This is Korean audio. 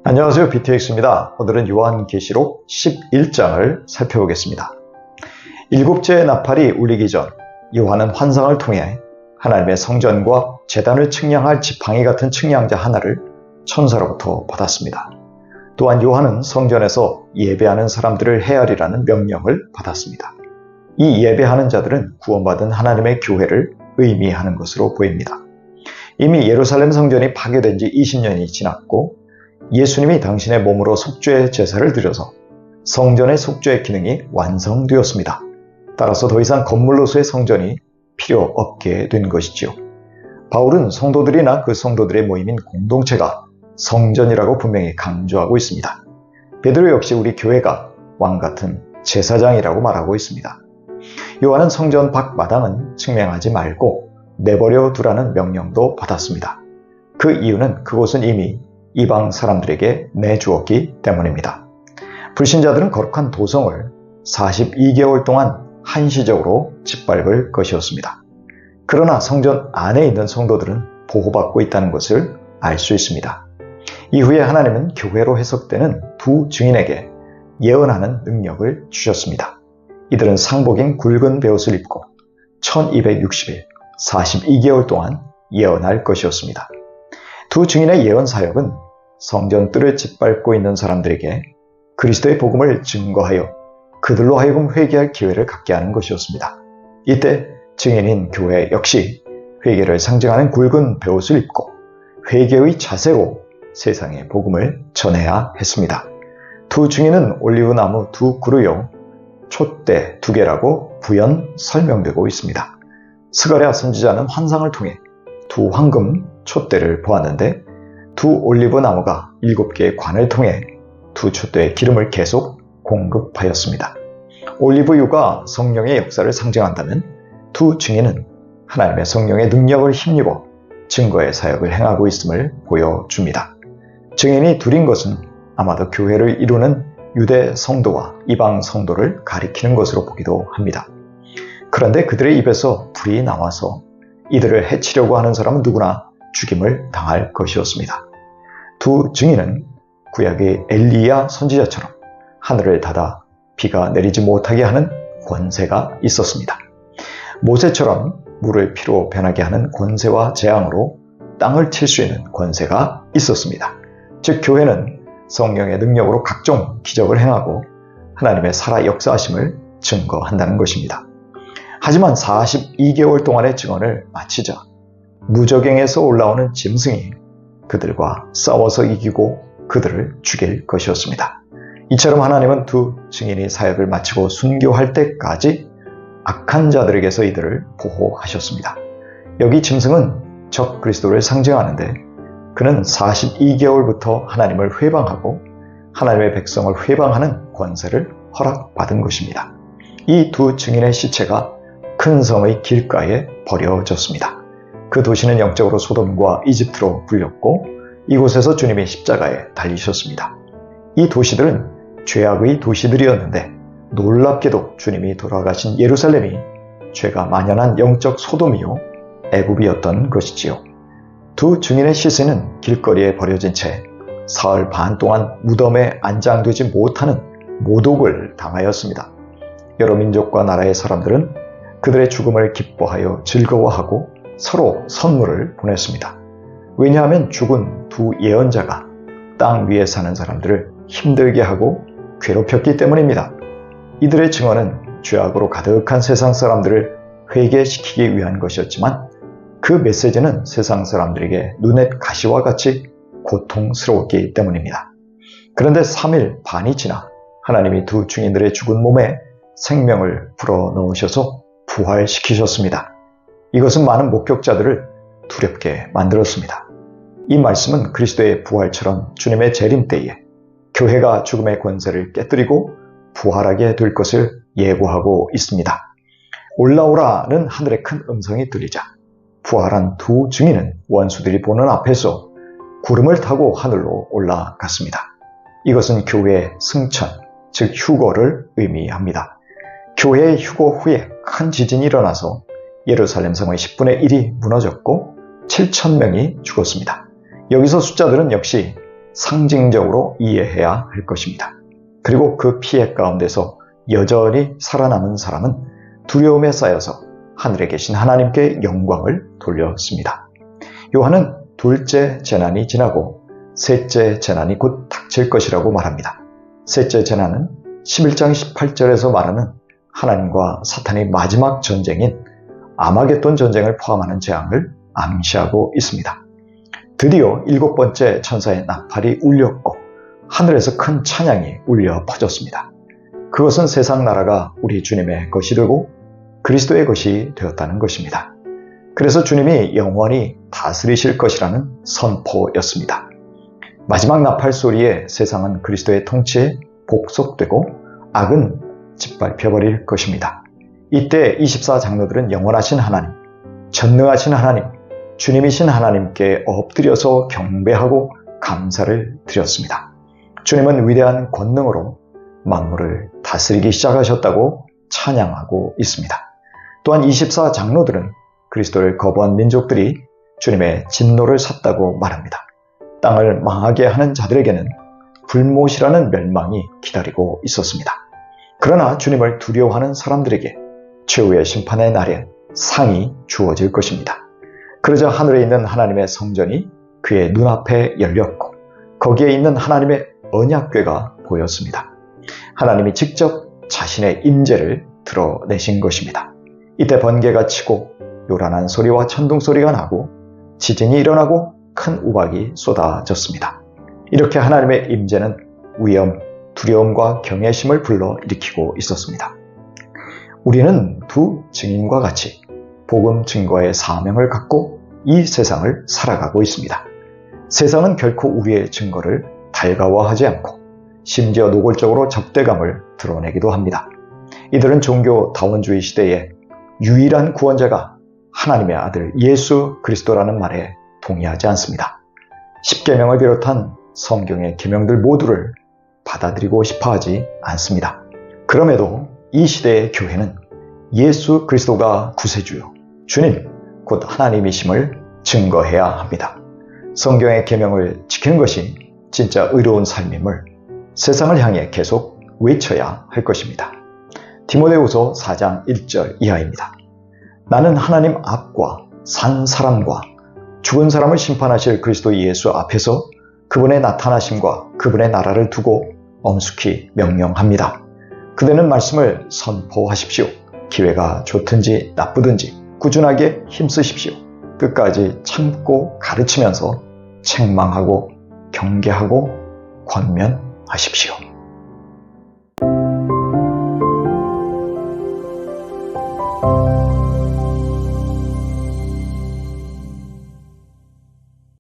안녕하세요. BTX입니다. 오늘은 요한계시록 11장을 살펴보겠습니다. 일곱째 나팔이 울리기 전 요한은 환상을 통해 하나님의 성전과 제단을 측량할 지팡이 같은 측량자 하나를 천사로부터 받았습니다. 또한 요한은 성전에서 예배하는 사람들을 헤아리라는 명령을 받았습니다. 이 예배하는 자들은 구원받은 하나님의 교회를 의미하는 것으로 보입니다. 이미 예루살렘 성전이 파괴된 지 20년이 지났고 예수님이 당신의 몸으로 속죄 제사를 드려서 성전의 속죄 기능이 완성되었습니다. 따라서 더 이상 건물로서의 성전이 필요 없게 된 것이지요. 바울은 성도들이나 그 성도들의 모임인 공동체가 성전이라고 분명히 강조하고 있습니다. 베드로 역시 우리 교회가 왕 같은 제사장이라고 말하고 있습니다. 요한은 성전 밖 마당은 측량하지 말고 내버려 두라는 명령도 받았습니다. 그 이유는 그곳은 이미 이방 사람들에게 내주었기 때문입니다. 불신자들은 거룩한 도성을 42개월 동안 한시적으로 짓밟을 것이었습니다. 그러나 성전 안에 있는 성도들은 보호받고 있다는 것을 알 수 있습니다. 이후에 하나님은 교회로 해석되는 두 증인에게 예언하는 능력을 주셨습니다. 이들은 상복인 굵은 베옷을 입고 1260일 42개월 동안 예언할 것이었습니다. 두 증인의 예언 사역은 성전 뜰을 짓밟고 있는 사람들에게 그리스도의 복음을 증거하여 그들로 하여금 회개할 기회를 갖게 하는 것이었습니다. 이때 증인인 교회 역시 회개를 상징하는 굵은 베옷을 입고 회개의 자세로 세상에 복음을 전해야 했습니다. 두 증인은 올리브나무 두 그루요 촛대 두 개라고 부연 설명되고 있습니다. 스가랴 선지자는 환상을 통해 두 황금 촛대를 보았는데 두 올리브 나무가 7개의 관을 통해 두 촛대의 기름을 계속 공급하였습니다. 올리브유가 성령의 역사를 상징한다면 두 증인은 하나님의 성령의 능력을 힘입어 증거의 사역을 행하고 있음을 보여줍니다. 증인이 둘인 것은 아마도 교회를 이루는 유대 성도와 이방 성도를 가리키는 것으로 보기도 합니다. 그런데 그들의 입에서 불이 나와서 이들을 해치려고 하는 사람은 누구나 죽임을 당할 것이었습니다. 두 증인은 구약의 엘리야 선지자처럼 하늘을 닫아 비가 내리지 못하게 하는 권세가 있었습니다. 모세처럼 물을 피로 변하게 하는 권세와 재앙으로 땅을 칠 수 있는 권세가 있었습니다. 즉 교회는 성령의 능력으로 각종 기적을 행하고 하나님의 살아 역사하심을 증거한다는 것입니다. 하지만 42개월 동안의 증언을 마치자 무저갱에서 올라오는 짐승이 그들과 싸워서 이기고 그들을 죽일 것이었습니다. 이처럼 하나님은 두 증인이 사역을 마치고 순교할 때까지 악한 자들에게서 이들을 보호하셨습니다. 여기 짐승은 적 그리스도를 상징하는데 그는 42개월부터 하나님을 회방하고 하나님의 백성을 회방하는 권세를 허락받은 것입니다. 이 두 증인의 시체가 큰 성의 길가에 버려졌습니다. 그 도시는 영적으로 소돔과 이집트로 불렸고 이곳에서 주님이 십자가에 달리셨습니다. 이 도시들은 죄악의 도시들이었는데 놀랍게도 주님이 돌아가신 예루살렘이 죄가 만연한 영적 소돔이요 애굽이었던 것이지요. 두 증인의 시신은 길거리에 버려진 채 사흘 반 동안 무덤에 안장되지 못하는 모독을 당하였습니다. 여러 민족과 나라의 사람들은 그들의 죽음을 기뻐하여 즐거워하고 서로 선물을 보냈습니다. 왜냐하면 죽은 두 예언자가 땅 위에 사는 사람들을 힘들게 하고 괴롭혔기 때문입니다. 이들의 증언은 죄악으로 가득한 세상 사람들을 회개시키기 위한 것이었지만 그 메시지는 세상 사람들에게 눈엣 가시와 같이 고통스러웠기 때문입니다. 그런데 3일 반이 지나 하나님이 두 증인들의 죽은 몸에 생명을 불어넣으셔서 부활시키셨습니다. 이것은 많은 목격자들을 두렵게 만들었습니다. 이 말씀은 그리스도의 부활처럼 주님의 재림 때에 교회가 죽음의 권세를 깨뜨리고 부활하게 될 것을 예고하고 있습니다. 올라오라는 하늘의 큰 음성이 들리자 부활한 두 증인은 원수들이 보는 앞에서 구름을 타고 하늘로 올라갔습니다. 이것은 교회의 승천, 즉 휴거를 의미합니다. 교회의 휴거 후에 큰 지진이 일어나서 예루살렘 성의 10분의 1이 무너졌고 7,000명이 죽었습니다. 여기서 숫자들은 역시 상징적으로 이해해야 할 것입니다. 그리고 그 피해 가운데서 여전히 살아남은 사람은 두려움에 쌓여서 하늘에 계신 하나님께 영광을 돌렸습니다. 요한은 둘째 재난이 지나고 셋째 재난이 곧 닥칠 것이라고 말합니다. 셋째 재난은 11장 18절에서 말하는 하나님과 사탄의 마지막 전쟁인 아마겟돈 전쟁을 포함하는 재앙을 암시하고 있습니다. 드디어 7번째 천사의 나팔이 울렸고 하늘에서 큰 찬양이 울려 퍼졌습니다. 그것은 세상 나라가 우리 주님의 것이 되고 그리스도의 것이 되었다는 것입니다. 그래서 주님이 영원히 다스리실 것이라는 선포였습니다. 마지막 나팔 소리에 세상은 그리스도의 통치에 복속되고 악은 짓밟혀버릴 것입니다. 이때 24장로들은 영원하신 하나님, 전능하신 하나님, 주님이신 하나님께 엎드려서 경배하고 감사를 드렸습니다. 주님은 위대한 권능으로 만물을 다스리기 시작하셨다고 찬양하고 있습니다. 또한 24장로들은 그리스도를 거부한 민족들이 주님의 진노를 샀다고 말합니다. 땅을 망하게 하는 자들에게는 불못이라는 멸망이 기다리고 있었습니다. 그러나 주님을 두려워하는 사람들에게 최후의 심판의 날에 상이 주어질 것입니다. 그러자 하늘에 있는 하나님의 성전이 그의 눈앞에 열렸고 거기에 있는 하나님의 언약궤가 보였습니다. 하나님이 직접 자신의 임재를 드러내신 것입니다. 이때 번개가 치고 요란한 소리와 천둥 소리가 나고 지진이 일어나고 큰 우박이 쏟아졌습니다. 이렇게 하나님의 임재는 위험, 두려움과 경외심을 불러일으키고 있었습니다. 우리는 두 증인과 같이 복음 증거의 사명을 갖고 이 세상을 살아가고 있습니다. 세상은 결코 우리의 증거를 달가워하지 않고 심지어 노골적으로 적대감을 드러내기도 합니다. 이들은 종교 다원주의 시대에 유일한 구원자가 하나님의 아들 예수 그리스도라는 말에 동의하지 않습니다. 십계명을 비롯한 성경의 계명들 모두를 받아들이고 싶어하지 않습니다. 그럼에도 이 시대의 교회는 예수 그리스도가 구세주요, 주님, 곧 하나님이심을 증거해야 합니다. 성경의 계명을 지키는 것이 진짜 의로운 삶임을 세상을 향해 계속 외쳐야 할 것입니다. 디모데후서 4장 1절 이하입니다. 나는 하나님 앞과 산 사람과 죽은 사람을 심판하실 그리스도 예수 앞에서 그분의 나타나심과 그분의 나라를 두고 엄숙히 명령합니다. 그대는 말씀을 선포하십시오. 기회가 좋든지 나쁘든지 꾸준하게 힘쓰십시오. 끝까지 참고 가르치면서 책망하고 경계하고 권면하십시오.